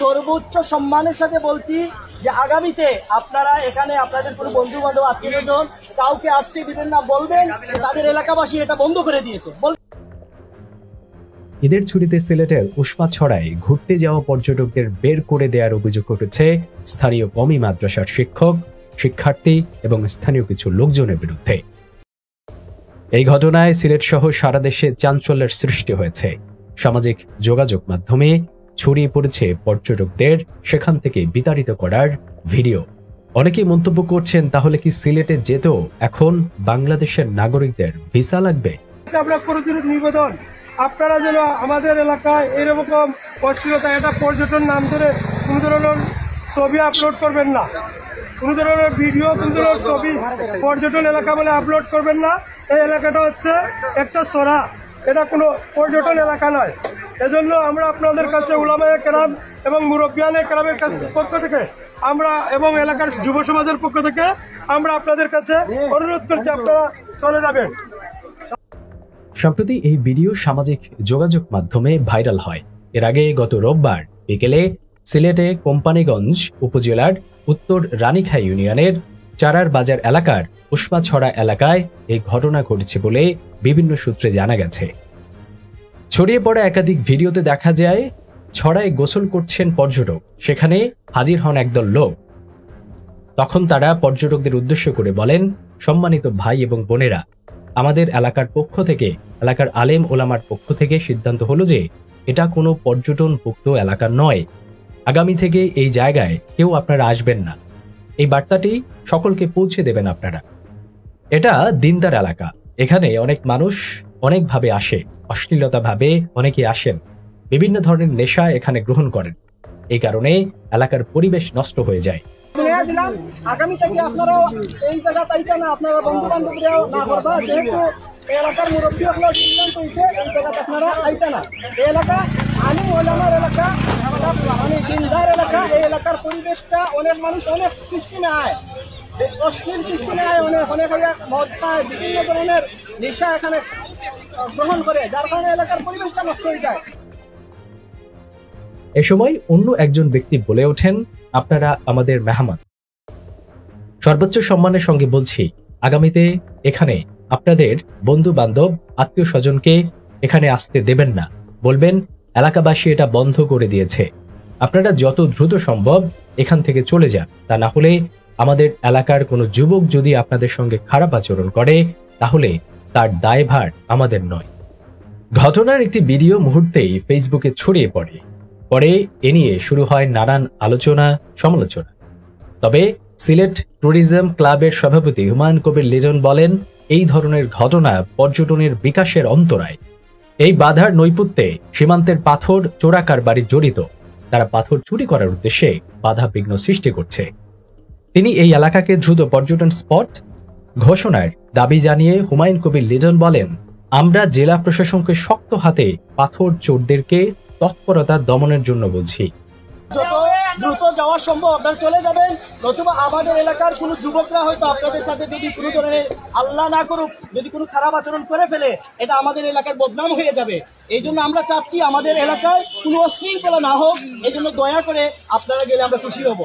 সর্বোচ্চ সম্মানের সাথে বলছি যে আগামীতে আপনারা এখানে আপনাদের কোনো বন্ধু বান্ধব আত্মীয়জন কাউকে আসতে দিবেন না, বলবেন তাদের এলাকাবাসী এটা বন্ধ করে দিয়েছে। ঈদের ছুটিতে সিলেটের উস্মাছড়ায় ঘুরতে যাওয়া পর্যটকদের বের করে দেওয়ার অভিযোগ উঠেছে স্থানীয় কওমি মাদ্রাসার শিক্ষক, শিক্ষার্থী এবং স্থানীয় কিছু লোকজনের বিরুদ্ধে। এই ঘটনায় সিলেট সহ সারা দেশে চাঞ্চল্যের সৃষ্টি হয়েছে। সামাজিক যোগাযোগ মাধ্যমে ছড়িয়ে পড়েছে পর্যটকদের সেখান থেকে বিতাড়িত করার ভিডিও। অনেকেই মন্তব্য করছেন, তাহলে কি সিলেটে যেতেও এখন বাংলাদেশের নাগরিকদের ভিসা লাগবে? আমরা করজোড়ে নিবেদন, আপনারা যেন আমাদের এলাকায় এরকম অশ্লীলতা, এটা পর্যটন নাম ধরে কোনো ধরনের ছবি আপলোড করবেন না, কোনো ধরনের ভিডিও, কোনো ধরনের ছবি পর্যটন এলাকা বলে আপলোড করবেন না। এই এলাকাটা হচ্ছে একটা সরা, এটা কোনো পর্যটন এলাকা নয়। এজন্য আমরা আপনাদের কাছে উলামায়ে কেরাম এবং মুরব্বিয়ানে কেরামের পক্ষ থেকে আমরা এবং এলাকার যুব সমাজের পক্ষ থেকে আমরা আপনাদের কাছে অনুরোধ করছি, আপনারা চলে যাবেন। সম্প্রতি এই ভিডিও সামাজিক যোগাযোগ মাধ্যমে ভাইরাল হয়। এর আগে গত রোববার বিকেলে সিলেটে কোম্পানিগঞ্জ উপজেলার উত্তর রানীখাই ইউনিয়নের চারার বাজার এলাকার উস্মাছড়া এলাকায় এই ঘটনা ঘটেছে বলে বিভিন্ন সূত্রে জানা গেছে। ছড়িয়ে পড়া একাধিক ভিডিওতে দেখা যায় ছড়ায় গোসল করছেন পর্যটক, সেখানে হাজির হন একদল লোক। তখন তারা পর্যটকদের উদ্দেশ্য করে বলেন, সম্মানিত ভাই এবং বোনেরা, আমাদের এলাকার পক্ষ থেকে, এলাকার আলেম ওলামার পক্ষ থেকে সিদ্ধান্ত হলো যে এটা কোনো পর্যটনভুক্ত এলাকা নয়। আগামী থেকে এই জায়গায় কেউ আপনারা আসবেন না। এই বার্তাটি সকলকে পৌঁছে দেবেন আপনারা। এটা দিনদার এলাকা, এখানে অনেক মানুষ অনেকভাবে আসে, অশ্লীলতাভাবে অনেকে আসেন, বিভিন্ন ধরনের নেশা এখানে গ্রহণ করেন। এই কারণে এলাকার পরিবেশ নষ্ট হয়ে যায়। আগামী থেকে আপনারাও এই জায়গা তাইতে না, আপনারা বন্ধু বান্ধবরাও না করবা, যেহেতু এলাকার মুরব্বী আপনার সিদ্ধান্ত হয়েছে এই জায়গাতে আপনারা আইতে না। এই এলাকা আলিম ওলামার এলাকা, মানে দিনদার এলাকা। এই এলাকার পরিবেশটা অনেক মানুষ অনেক সিস্টেমে আয়, অশ্লীল সিস্টেমে আয়, অনেক মদ খায়, বিভিন্ন ধরনের নেশা এখানে গ্রহণ করে, যার কারণে এলাকার পরিবেশটা নষ্ট হয়ে যায়। এ সময় অন্য একজন ব্যক্তি বলে ওঠেন, আপনারা আমাদের মেহমান। সর্বোচ্চ সম্মানের সঙ্গে বলছি, আগামীতে এখানে আপনাদের বন্ধু বান্ধব আত্মীয় স্বজনকে এখানে আসতে দেবেন না, বলবেন এলাকাবাসী এটা বন্ধ করে দিয়েছে, আপনারা যত দ্রুত সম্ভব এখান থেকে চলে যান। তা না হলে আমাদের এলাকার কোনো যুবক যদি আপনাদের সঙ্গে খারাপ আচরণ করে তাহলে তার দায়ভার আমাদের নয়। ঘটনার একটি ভিডিও মুহূর্তেই ফেসবুকে ছড়িয়ে পড়ে। পরে এ নিয়ে শুরু হয় নানান আলোচনা সমালোচনা। তবে সিলেট ট্যুরিজম ক্লাবের সভাপতি হুমায়ুন কবির লিজন বলেন, এই ধরনের ঘটনা পর্যটনের বিকাশের অন্তরায়। এই বাধার নৈপথ্যে সীমান্তের পাথর চোরা কারবারি জড়িত, তারা পাথর চুরি করার উদ্দেশ্যে বাধা বিঘ্ন সৃষ্টি করছে। তিনি এই এলাকাকে দ্রুত পর্যটন স্পট ঘোষণার দাবি জানিয়ে হুমায়ুন কবির লিজন বলেন, আমরা জেলা প্রশাসনকে শক্ত হাতে পাথর চোরদেরকে তৎপরতা দমনের জন্য বলছি। যত দ্রুত যাওয়া সম্ভব আপনারা চলে যাবেন, নতুবা আমাদের এলাকার কোনো যুবকরা হয়তো আপনাদের সাথে যদি কোনো ধরনের, আল্লাহ না করুক, যদি কোনো খারাপ আচরণ করে ফেলে, এটা আমাদের এলাকার বদনাম হয়ে যাবে। এই জন্য আমরা চাচ্ছি আমাদের এলাকায় কোনো অশৃঙ্খলা না হোক। এই জন্য দয়া করে আপনারা গেলে আমরা খুশি হব।